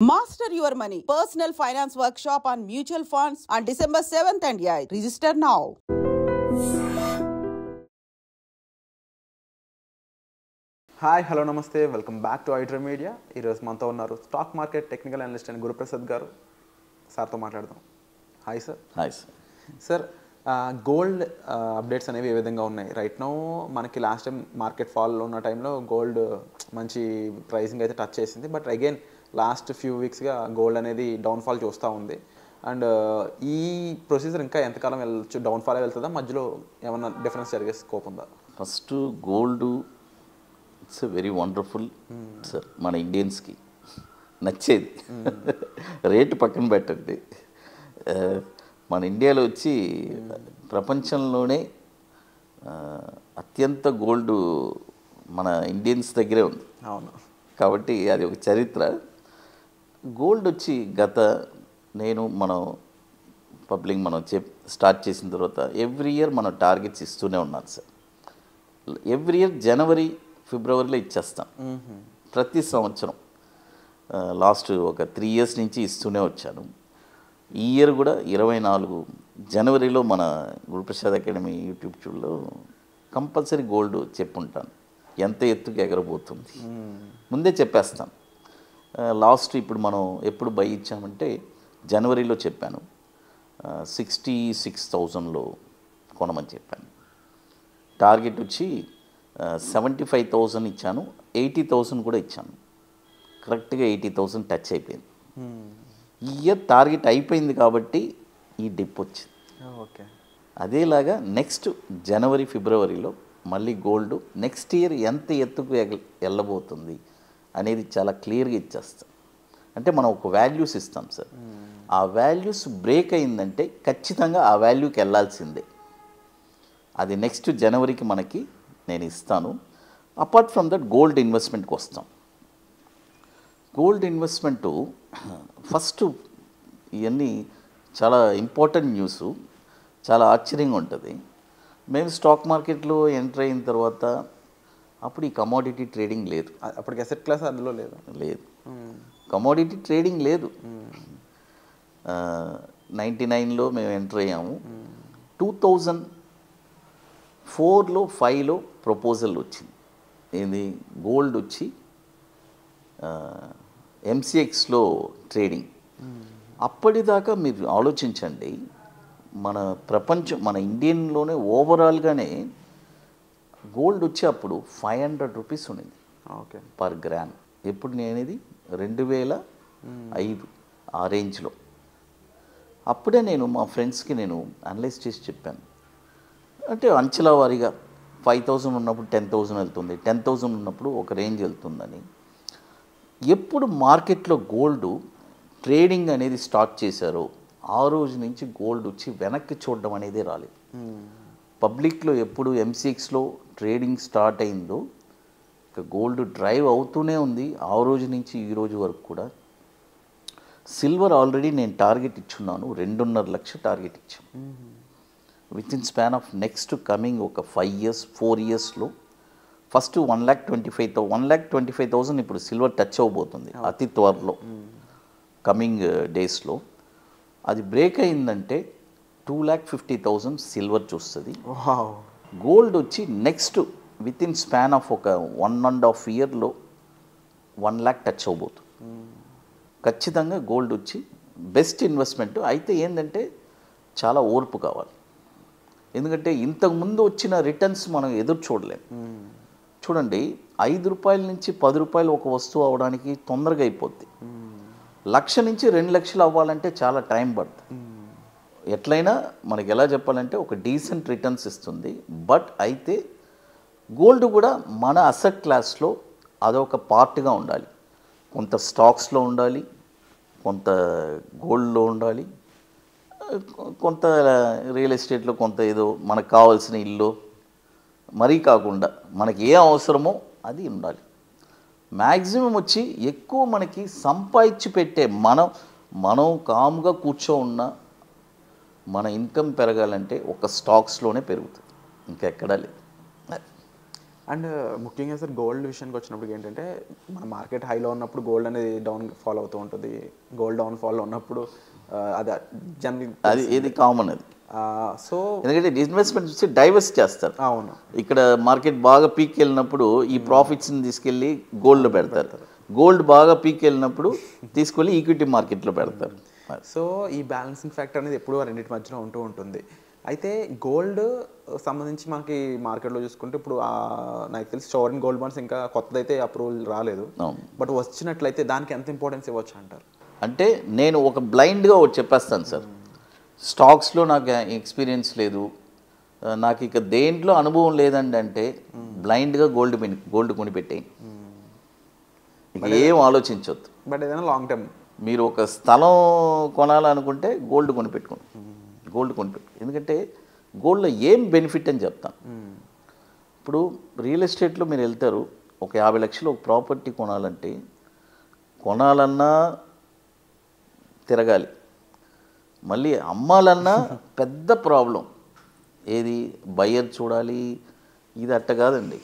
Master your money. Personal finance workshop on mutual funds on December 7th and 8th. Register now. Hi hello నమస్తే welcome back to ఐడ్రా media. ఈరోజు మనతో ఉన్నారు stock market technical analyst అయిన గురుప్రసాద్ గారు. సార్తో మాట్లాడదాం. Hi sir. Hi sir. Sir, gold updates అనేవి ఏ విధంగా ఉన్నాయి? రైట్ నౌ మనకి లాస్ట్ టైం మార్కెట్ ఫాల్ ఉన్న టైంలో గోల్డ్ మంచి ప్రైసింగ్ అయితే టచ్ చేసింది. బట్ అగైన్ లాస్ట్ ఫ్యూ వీక్స్గా గోల్డ్ అనేది డౌన్ఫాల్ చూస్తూ ఉంది. అండ్ ఈ ప్రొసీజర్ ఇంకా ఎంతకాలం వెళ్ళచ్చు? డౌన్ఫాల్ వెళ్తుందా? మధ్యలో ఏమన్నా డిఫరెన్స్ జరిగే స్కోప్ ఉందా? First gold it's very wonderful sir. మన ఇండియన్స్కి నచ్చేది. రేటు పక్కన పెట్టండి, మన ఇండియాలో వచ్చి ప్రపంచంలోనే అత్యంత గోల్డ్ మన ఇండియన్స్ దగ్గరే ఉంది. అవును. కాబట్టి అది ఒక చరిత్ర. గోల్డ్ వచ్చి మనం పబ్లిక్ స్టార్ట్ చేసిన తర్వాత ఎవ్రీ ఇయర్ మనం టార్గెట్స్ ఇస్తూనే ఉన్నాను సార్. ఎవ్రీ ఇయర్ జనవరి ఫిబ్రవరిలో ఇచ్చేస్తాం ప్రతి సంవత్సరం. లాస్ట్ ఒక 3 years నుంచి ఇస్తూనే వచ్చాను. ఈ ఇయర్ కూడా 24 జనవరిలో మన గురుప్రసాద్ అకాడమీ యూట్యూబ్ ఛానల్లో కంపల్సరీ గోల్డ్ చెప్పుంటాను, ఎంత ఎత్తుకు ఎగరబోతుంది ముందే చెప్పేస్తాను. లాస్ట్ ఇప్పుడు మనం ఎప్పుడు బై ఇచ్చామంటే జనవరిలో చెప్పాను, 66,000లో కొనమని చెప్పాను. టార్గెట్ వచ్చి 75,000 ఇచ్చాను, 80,000 కూడా ఇచ్చాను. కరెక్ట్గా 80,000 టచ్ అయిపోయింది. ఈ ఇయర్ టార్గెట్ అయిపోయింది కాబట్టి ఈ డిప్ వచ్చింది. ఓకే. అదేలాగా నెక్స్ట్ జనవరి ఫిబ్రవరిలో మళ్ళీ గోల్డ్ నెక్స్ట్ ఇయర్ ఎంత ఎత్తుకు వెళ్ళబోతుంది అనేది చాలా క్లియర్గా ఇచ్చేస్తాం. అంటే మనం ఒక వాల్యూస్ ఇస్తాం సార్. ఆ వాల్యూస్ బ్రేక్ అయిందంటే ఖచ్చితంగా ఆ వాల్యూకి వెళ్ళాల్సిందే. అది నెక్స్ట్ జనవరికి మనకి నేను ఇస్తాను. అపార్ట్ ఫ్రమ్ దట్ గోల్డ్ ఇన్వెస్ట్మెంట్కి వస్తాం. గోల్డ్ ఇన్వెస్ట్మెంటు ఫస్ట్ ఇవన్నీ చాలా ఇంపార్టెంట్ న్యూస్, చాలా ఆశ్చర్యంగా ఉంటుంది. మేము స్టాక్ మార్కెట్లో ఎంటర్ అయిన తర్వాత అప్పుడు ఈ కమోడిటీ ట్రేడింగ్ లేదు. అప్పటికి అసెట్ క్లాస్ అందులో లేదు. కమోడిటీ ట్రేడింగ్ లేదు. 99లో మేము ఎంటర్ అయ్యాము. 2004లో 5లో ప్రపోజల్ వచ్చింది. ఇది గోల్డ్ వచ్చి MCXలో ట్రేడింగ్. అప్పటిదాకా మీరు ఆలోచించండి, మన ప్రపంచం మన ఇండియన్లోనే ఓవరాల్గానే గోల్డ్ వచ్చి అప్పుడు 500 రూపీస్ ఉండింది. ఓకే. Per gram. ఎప్పుడు నేనేది 2005 ఆ రేంజ్లో. అప్పుడే నేను మా ఫ్రెండ్స్కి నేను అనలైజ్ చేసి చెప్పాను. అంటే అంచెల వారీగా 5,000 ఉన్నప్పుడు 10,000 వెళ్తుంది, 10,000 ఉన్నప్పుడు ఒక రేంజ్ వెళ్తుందని. ఎప్పుడు మార్కెట్లో గోల్డ్ ట్రేడింగ్ అనేది స్టార్ట్ చేశారో ఆ రోజు నుంచి గోల్డ్ వచ్చి వెనక్కి చూడడం అనేది రాలేదు. పబ్లిక్లో ఎప్పుడు MCXలో ట్రేడింగ్ స్టార్ట్ అయిందో ఇక గోల్డ్ డ్రైవ్ అవుతూనే ఉంది. ఆ రోజు నుంచి ఈ రోజు వరకు కూడా. సిల్వర్ ఆల్రెడీ నేను టార్గెట్ ఇచ్చున్నాను, 2.5 లక్షల టార్గెట్ ఇచ్చాను. With in span of next coming ఒక 5 years 4 yearsలో ఫస్ట్ 1,25,000 ఇప్పుడు సిల్వర్ టచ్ అవ్వబోతుంది అతి త్వరలో, కమింగ్ డేస్లో. అది బ్రేక్ అయిందంటే 2,50,000 సిల్వర్ చూస్తుంది. గోల్డ్ వచ్చి next with in span of ఒక 1.5 yearలో 1 lakh టచ్ అవ్వబోతుంది. ఖచ్చితంగా గోల్డ్ వచ్చి బెస్ట్ ఇన్వెస్ట్మెంట్. అయితే ఏంటంటే చాలా ఓర్పు కావాలి, ఎందుకంటే ఇంతకుముందు వచ్చిన రిటర్న్స్ మనం ఎదురు చూడలేం. చూడండి, 5 రూపాయల నుంచి 10 రూపాయలు ఒక వస్తువు అవడానికి తొందరగా అయిపోద్ది. 1,00,000 నుంచి 2 లక్షలు అవ్వాలంటే చాలా టైం పడుతుంది. ఎట్లయినా మనకి ఎలా చెప్పాలంటే ఒక డీసెంట్ రిటర్న్స్ ఇస్తుంది. బట్ అయితే గోల్డ్ కూడా మన అసెట్ క్లాస్లో అదొక పార్ట్గా ఉండాలి. కొంత స్టాక్స్లో ఉండాలి, కొంత గోల్డ్లో ఉండాలి, కొంత రియల్ ఎస్టేట్లో, కొంత ఏదో మనకు కావాల్సిన ఇల్లు, మరీ కాకుండా మనకి ఏ అవసరమో అది ఉండాలి. మ్యాక్సిమం వచ్చి ఎక్కువ మనకి సంపాదించి పెట్టే మనం కామ్గా ఉన్న మన ఇన్కమ్ పెరగాలంటే ఒక స్టాక్స్లోనే పెరుగుతుంది, ఇంకెక్కడా లేదు. అండ్ ముఖ్యంగా సార్ గోల్డ్ విషయానికి వచ్చినప్పుడు ఏంటంటే మన మార్కెట్ హైలో ఉన్నప్పుడు గోల్డ్ అనేది డౌన్ ఫాల్ అవుతూ ఉంటుంది, గోల్డ్ డౌన్ ఫాల్ ఉన్నప్పుడు అది జనరల్ అది ఇది కామన్ అది. సో ఎందుకంటే ఇన్వెస్ట్మెంట్ చూసి డైవర్స్ చేస్తారు. అవును, ఇక్కడ మార్కెట్ బాగా పీక్ వెళ్ళినప్పుడు ఈ ప్రాఫిట్స్ని తీసుకెళ్ళి గోల్డ్లో పెడతారు, గోల్డ్ బాగా పీక్ వెళ్ళినప్పుడు తీసుకెళ్ళి ఈక్విటీ మార్కెట్లో పెడతారు. సో ఈ బ్యాలెన్సింగ్ ఫ్యాక్టర్ అనేది ఎప్పుడూ రెండింటి మధ్యలో ఉంటూ ఉంటుంది. అయితే గోల్డ్ సంబంధించి మనకి మార్కెట్లో చూసుకుంటే ఇప్పుడు నాకు తెలిసి సోవరెన్ గోల్డ్ బాండ్స్ ఇంకా కొత్తదైతే అప్రూవల్ రాలేదు, బట్ వచ్చినట్లయితే దానికి ఎంత ఇంపార్టెన్స్ ఇవ్వచ్చు అంటారు? అంటే నేను ఒక బ్లైండ్గా ఒకటి చెప్పేస్తాను సార్, స్టాక్స్లో నాకు ఎక్స్పీరియన్స్ లేదు, నాకు ఇక దేంట్లో అనుభవం లేదండి అంటే బ్లైండ్గా గోల్డ్ కొనిపెట్టేయి, ఇక ఏం ఆలోచించవద్దు. బట్ ఏదైనా లాంగ్ టర్మ్ మీరు ఒక స్థలం కొనాలనుకుంటే గోల్డ్ కొనిపెట్టుకోండి, ఎందుకంటే గోల్డ్లో ఏం బెనిఫిట్ అని చెప్తాను. ఇప్పుడు రియల్ ఎస్టేట్లో మీరు వెళ్తారు, ఒక 50 లక్షలు ఒక ప్రాపర్టీ కొనాలంటే కొనాలన్నా తిరగాలి, మళ్ళీ అమ్మాలన్నా పెద్ద ప్రాబ్లం. ఏది బయ్యర్ చూడాలి, ఇది అట్ట కాదండి,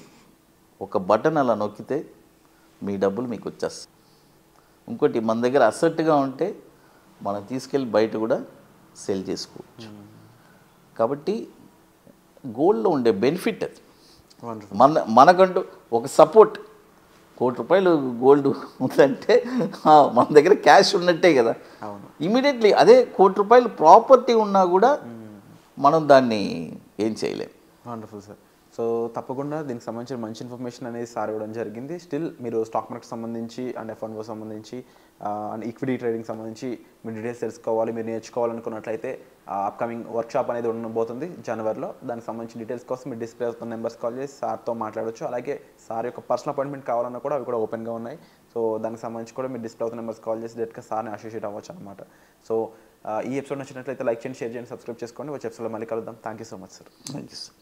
ఒక బటన్ అలా నొక్కితే మీ డబ్బులు మీకు వచ్చేస్తాయి. ఇంకోటి మన దగ్గర అసెట్గా ఉంటే మనం తీసుకెళ్ళి బయట కూడా సెల్ చేసుకోవచ్చు. కాబట్టి గోల్డ్లో ఉండే బెనిఫిట్ అది. మనకంటూ ఒక సపోర్ట్, ₹1,00,00,000 గోల్డ్ ఉందంటే మన దగ్గర క్యాష్ ఉన్నట్టే కదా. ఇమీడియట్లీ అదే ₹1,00,00,000 ప్రాపర్టీ ఉన్నా కూడా మనం దాన్ని ఏం చేయలేము. Wonderful sir. సో తప్పకుండా దీనికి సంబంధించిన మంచి ఇన్ఫర్మేషన్ అనేది సార్ ఇవ్వడం జరిగింది. స్టిల్ మీరు స్టాక్ మార్కెట్ సంబంధించి అండ్ F&O సంబంధించి అండ్ ఈక్విటీ ట్రేడింగ్ సంబంధించి మీరు డీటెయిల్స్ తెలుసుకోవాలి, మీరు నేర్చుకోవాలనుకున్నట్లయితే అప్కమింగ్ వర్క్షాప్ అనేది ఉండబోతుంది జనవరిలో. దానికి సంబంధించిన డీటెయిల్స్ కోసం మీరు డిస్ప్లే అవుతున్న నెంబర్స్ కాల్ చేసి సార్తో మాట్లాడవచ్చు. అలాగే సార్ యొక్క పర్సనల్ అపాయింట్మెంట్ కావాలన్నా కూడా అవి కూడా ఓపెన్గా ఉన్నాయి. సో దానికి సంబంధించి కూడా మీరు డిస్ప్లే అవుతున్న నెంబర్స్ కాల్ చేసి డైరెక్ట్గా సార్ని అసోసియేట్ అవ్వచ్చు అనమాట. సో ఈ ఎపిసోడ్ నచ్చినట్లయితే లైక్ చేయండి, షేర్ చేయండి, సబ్స్క్రైబ్ చేసుకోండి. వచ్చే ఎపిసోడ్లో మళ్ళీ కలుద్దాం. Thank you so much sir. Thank you sir.